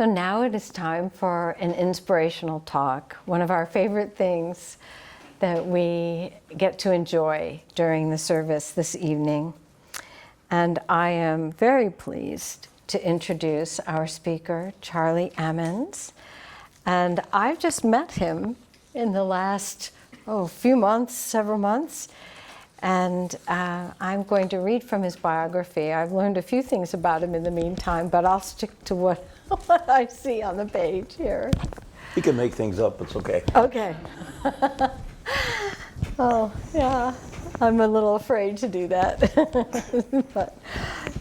So now it is time for an inspirational talk, one of our favorite things that we get to enjoy during the service this evening. And I am very pleased to introduce our speaker, Charlie Emmons. And I've just met him in the last few months, several months. And I'm going to read from his biography. I've learned a few things about him in the meantime, but I'll stick to what I see on the page here. You can make things up, it's okay. Okay. Oh, yeah, I'm a little afraid to do that. But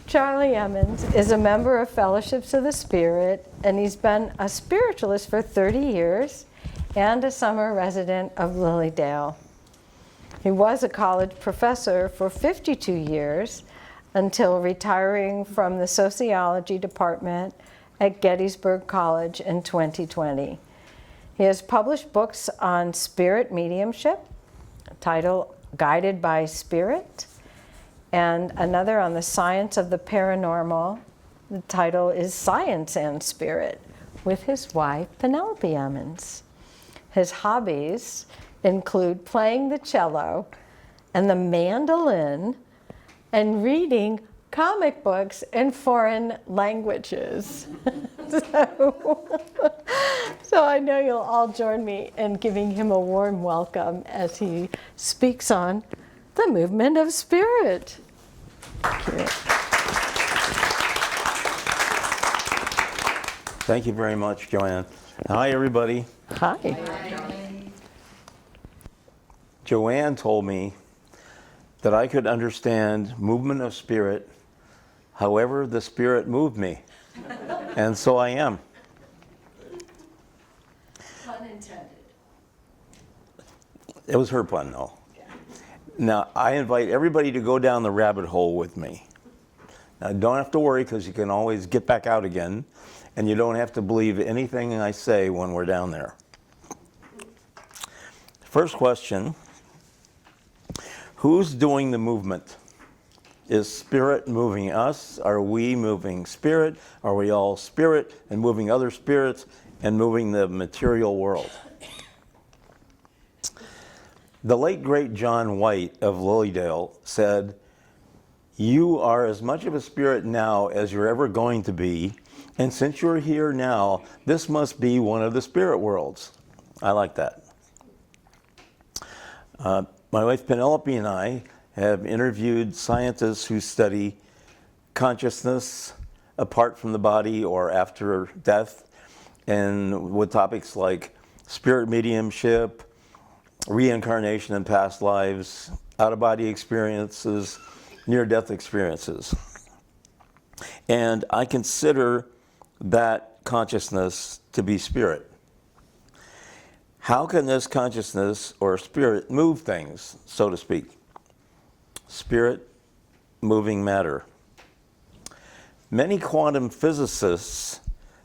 Charlie Emmons is a member of Fellowships of the Spirit, and he's been a spiritualist for 30 years and a summer resident of Lilydale. He was a college professor for 52 years until retiring from the sociology department at Gettysburg College in 2020. He has published books on spirit mediumship, titled Guided by Spirit, and another on the science of the paranormal. The title is Science and Spirit, with his wife, Penelope Emmons. His hobbies include playing the cello and the mandolin and reading comic books in foreign languages. So I know you'll all join me in giving him a warm welcome as he speaks on the movement of spirit. Thank you very much, Joanne. Hi, everybody. Hi. Joanne told me that I could understand movement of spirit however the spirit moved me. And so I am. Pun intended. It was her pun, though. Yeah. Now, I invite everybody to go down the rabbit hole with me. Now, don't have to worry, because you can always get back out again, and you don't have to believe anything I say when we're down there. First question, who's doing the movement? Is spirit moving us? Are we moving spirit? Are we all spirit and moving other spirits and moving the material world? The late, great John White of Lilydale said, "You are as much of a spirit now as you're ever going to be, and since you're here now, this must be one of the spirit worlds." I like that. My wife Penelope and I have interviewed scientists who study consciousness apart from the body or after death, and with topics like spirit mediumship, reincarnation in past lives, out-of-body experiences, near-death experiences. And I consider that consciousness to be spirit. How can this consciousness or spirit move things, so to speak? Spirit moving matter. Many quantum physicists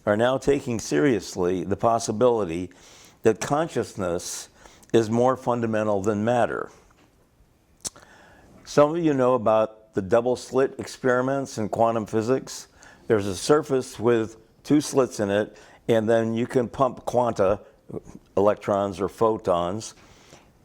are now taking seriously the possibility that consciousness is more fundamental than matter. Some of you know about the double slit experiments in quantum physics. There's a surface with two slits in it, and then you can pump quanta, electrons or photons,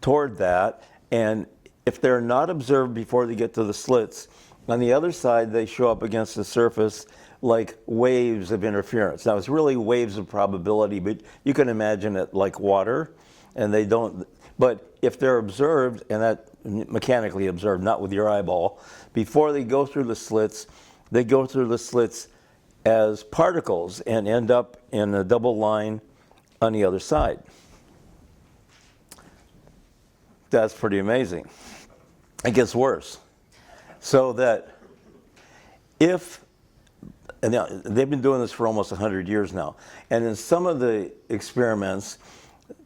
toward that, and if they're not observed before they get to the slits, on the other side they show up against the surface like waves of interference. Now, it's really waves of probability, but you can imagine it like water, and they don't, but if they're observed, and that mechanically observed, not with your eyeball, before they go through the slits, they go through the slits as particles and end up in a double line on the other side. That's pretty amazing. It gets worse. So that if, and now, they've been doing this for almost 100 years now, and in some of the experiments,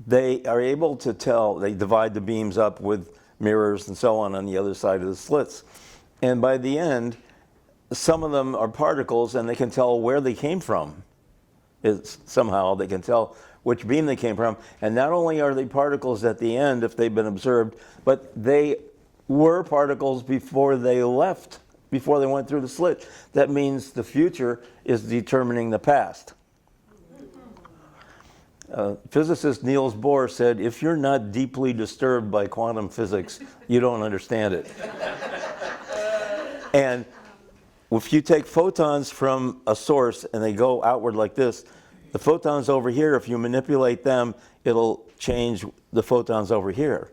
they are able to tell, they divide the beams up with mirrors and so on the other side of the slits. And by the end, some of them are particles, and they can tell where they came from. Somehow they can tell which beam they came from. And not only are they particles at the end, if they've been observed, but they were particles before they left, before they went through the slit. That means the future is determining the past. Physicist Niels Bohr said, if you're not deeply disturbed by quantum physics, you don't understand it. And if you take photons from a source and they go outward like this, the photons over here, if you manipulate them, it'll change the photons over here.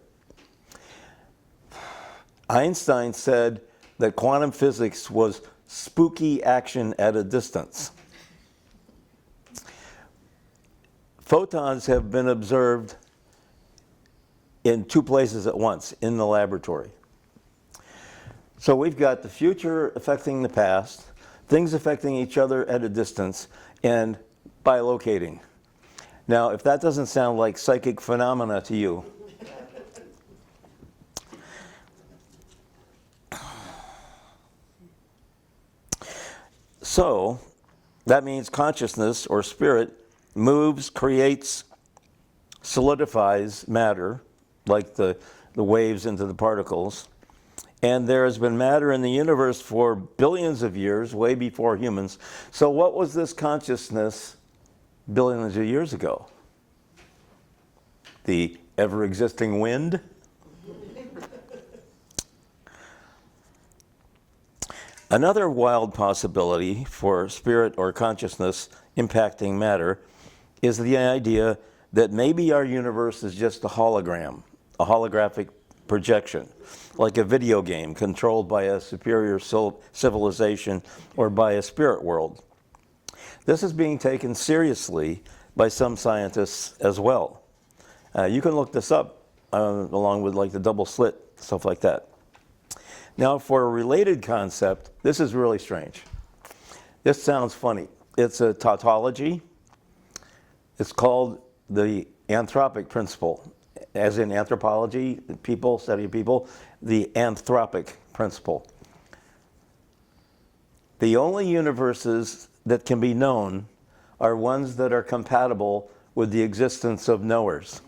Einstein said that quantum physics was spooky action at a distance. Photons have been observed in two places at once, in the laboratory. So we've got the future affecting the past, things affecting each other at a distance, and bilocating. Now, if that doesn't sound like psychic phenomena to you, so that means consciousness or spirit moves, creates, solidifies matter, like the waves into the particles. And there has been matter in the universe for billions of years, way before humans. So what was this consciousness billions of years ago? The ever-existing wind? Another wild possibility for spirit or consciousness impacting matter is the idea that maybe our universe is just a hologram, a holographic projection, like a video game controlled by a superior civilization or by a spirit world. This is being taken seriously by some scientists as well. You can look this up along with like the double slit, stuff like that. Now, for a related concept, this is really strange. This sounds funny. It's a tautology. It's called the anthropic principle. As in anthropology, people, study of people, the anthropic principle. The only universes that can be known are ones that are compatible with the existence of knowers.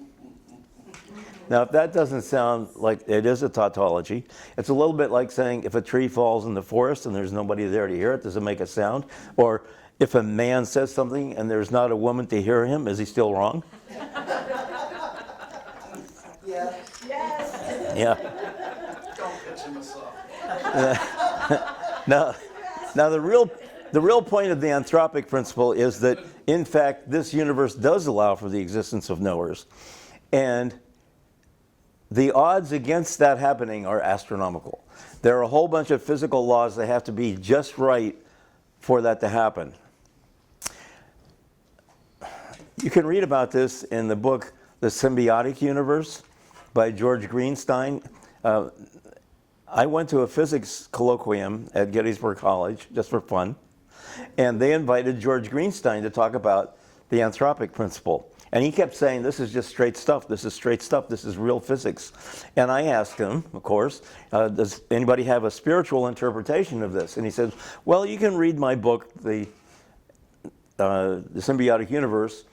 Now, if that doesn't sound like it is a tautology, it's a little bit like saying if a tree falls in the forest and there's nobody there to hear it, does it make a sound? Or if a man says something and there's not a woman to hear him, is he still wrong? Yes. Yes. Yeah. Don't pitch him us off. Now the real point of the anthropic principle is that, in fact, this universe does allow for the existence of knowers. And the odds against that happening are astronomical. There are a whole bunch of physical laws that have to be just right for that to happen. You can read about this in the book, The Symbiotic Universe, by George Greenstein. I went to a physics colloquium at Gettysburg College, just for fun, and they invited George Greenstein to talk about the anthropic principle. And he kept saying, this is just straight stuff, this is straight stuff, this is real physics. And I asked him, of course, does anybody have a spiritual interpretation of this? And he said, well, you can read my book, The Symbiotic Universe.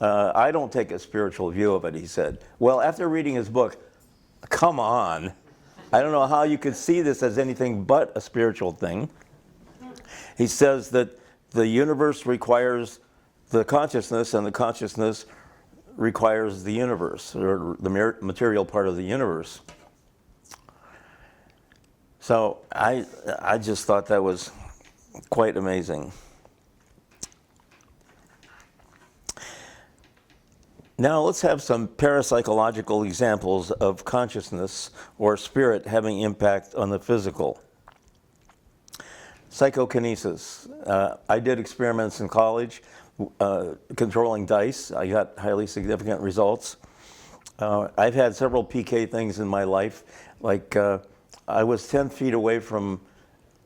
I don't take a spiritual view of it, he said. Well, after reading his book, come on. I don't know how you could see this as anything but a spiritual thing. He says that the universe requires the consciousness, and the consciousness requires the universe, or the material part of the universe. So I just thought that was quite amazing. Now let's have some parapsychological examples of consciousness or spirit having impact on the physical. Psychokinesis. I did experiments in college controlling dice. I got highly significant results. I've had several PK things in my life. Like I was 10 feet away from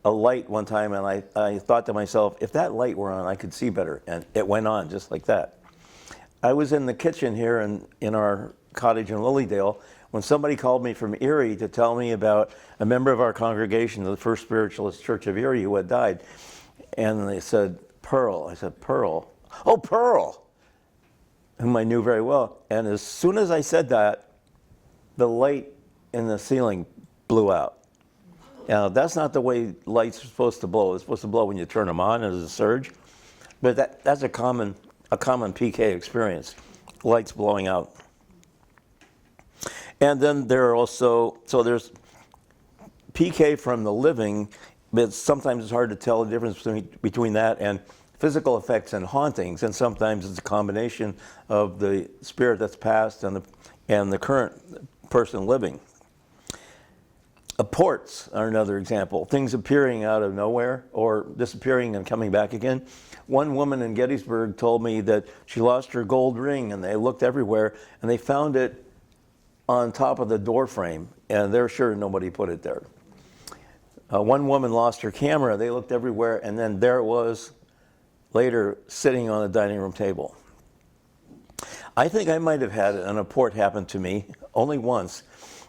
a light one time, and I thought to myself, if that light were on, I could see better. And it went on just like that. I was in the kitchen here in our cottage in Lilydale when somebody called me from Erie to tell me about a member of our congregation, the First Spiritualist Church of Erie, who had died. And they said, Pearl. I said, Pearl. Oh, Pearl, whom I knew very well. And as soon as I said that, the light in the ceiling blew out. Now, that's not the way lights are supposed to blow. It's supposed to blow when you turn them on as a surge. But that's a common PK experience. lights blowing out. And then there are also, so there's PK from the living, but sometimes it's hard to tell the difference between that and physical effects and hauntings, and sometimes it's a combination of the spirit that's passed and the current person living. Apports are another example, things appearing out of nowhere or disappearing and coming back again. One woman in Gettysburg told me that she lost her gold ring, and they looked everywhere and they found it on top of the door frame, and they're sure nobody put it there. One woman lost her camera, they looked everywhere, and then there it was later sitting on the dining room table. I think I might have had an apport happen to me only once.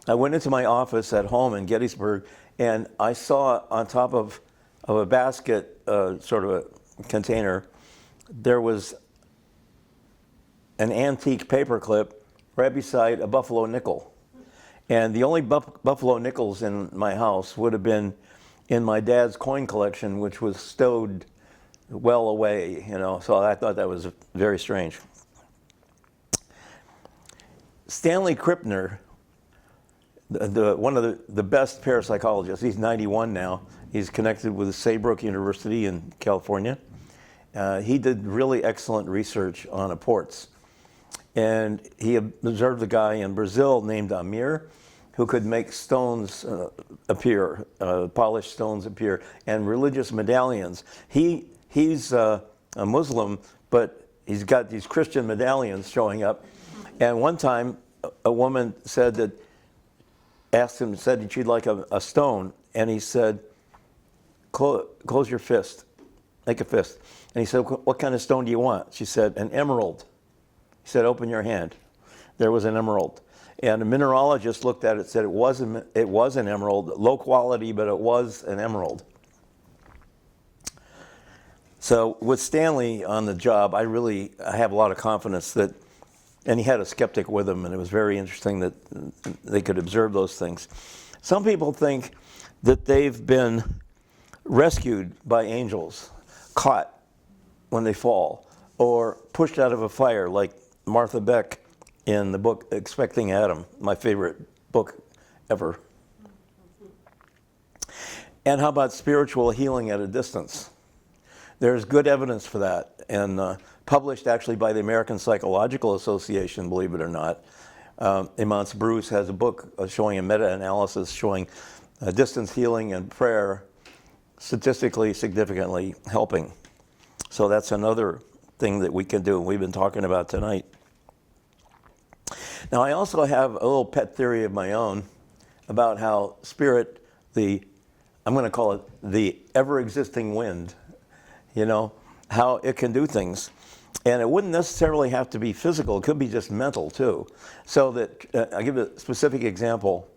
I went into my office at home in Gettysburg, and I saw on top of a basket, sort of a container, there was an antique paperclip right beside a buffalo nickel. And the only buffalo nickels in my house would have been in my dad's coin collection, which was stowed well away, you know, so I thought that was very strange. Stanley Krippner, one of the best parapsychologists, he's 91 now. He's connected with Saybrook University in California. He did really excellent research on apports. And he observed a guy in Brazil named Amir who could make stones appear, polished stones appear, and religious medallions. He's a Muslim, but he's got these Christian medallions showing up. And one time, a woman asked him, said she'd like a stone, and he said, close your fist, make a fist. And he said, what kind of stone do you want? She said, an emerald. He said, open your hand. There was an emerald. And a mineralogist looked at it, said it was an emerald, low quality, but it was an emerald. So with Stanley on the job, I have a lot of confidence that, and he had a skeptic with him, and it was very interesting that they could observe those things. Some people think that they've been rescued by angels, caught when they fall, or pushed out of a fire, like Martha Beck in the book Expecting Adam, my favorite book ever. And how about spiritual healing at a distance? There's good evidence for that, and published actually by the American Psychological Association, believe it or not. Emmons Bruce has a book showing a meta-analysis showing distance healing and prayer statistically significantly helping. So that's another thing that we can do, and we've been talking about tonight. Now, I also have a little pet theory of my own about how spirit, I'm going to call it the ever-existing wind, you know, how it can do things. And it wouldn't necessarily have to be physical. It could be just mental, too. So that, I'll give a specific example.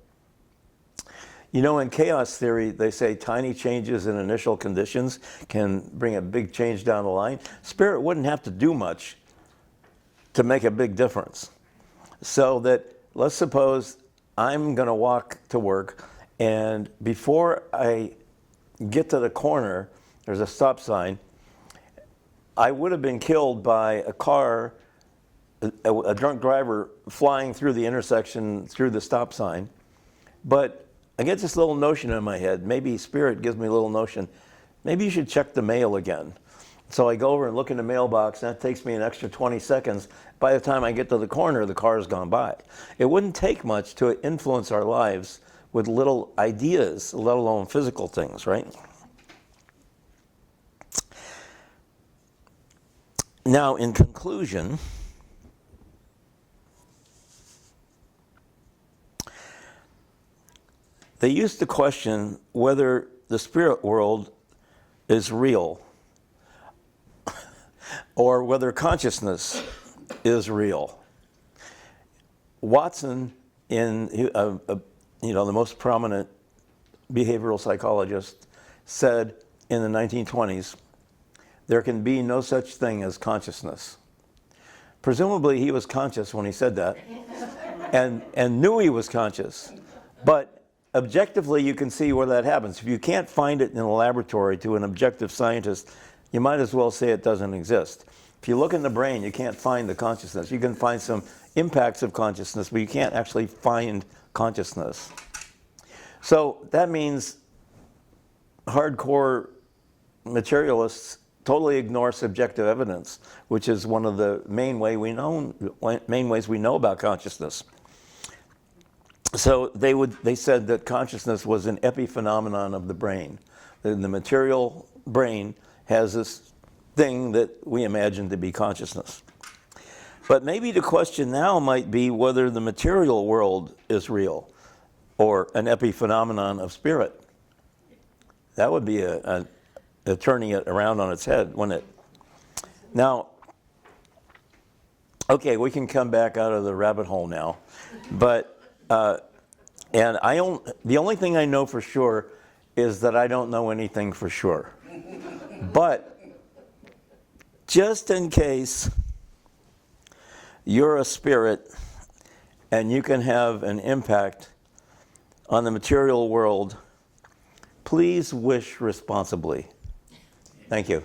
You know, in chaos theory, they say tiny changes in initial conditions can bring a big change down the line. Spirit wouldn't have to do much to make a big difference. So that, let's suppose I'm going to walk to work, and before I get to the corner, there's a stop sign. I would have been killed by a car, a drunk driver flying through the intersection through the stop sign. But I get this little notion in my head, maybe spirit gives me a little notion, maybe you should check the mail again. So I go over and look in the mailbox, and that takes me an extra 20 seconds. By the time I get to the corner, the car's gone by. It wouldn't take much to influence our lives with little ideas, let alone physical things, right? Now, in conclusion, they used to question whether the spirit world is real or whether consciousness is real. Watson, the most prominent behavioral psychologist, said in the 1920s, there can be no such thing as consciousness. Presumably he was conscious when he said that and knew he was conscious. But objectively you can see where that happens. If you can't find it in a laboratory to an objective scientist, you might as well say it doesn't exist. If you look in the brain, you can't find the consciousness. You can find some impacts of consciousness, but you can't actually find consciousness. So that means hardcore materialists totally ignore subjective evidence, which is one of the main ways we know about consciousness. So they said that consciousness was an epiphenomenon of the brain. The material brain has this thing that we imagine to be consciousness. But maybe the question now might be whether the material world is real or an epiphenomenon of spirit. That would be a turning it around on its head, wouldn't it? Now, okay, we can come back out of the rabbit hole now. But, and the only thing I know for sure is that I don't know anything for sure. But just in case you're a spirit and you can have an impact on the material world, please wish responsibly. Thank you.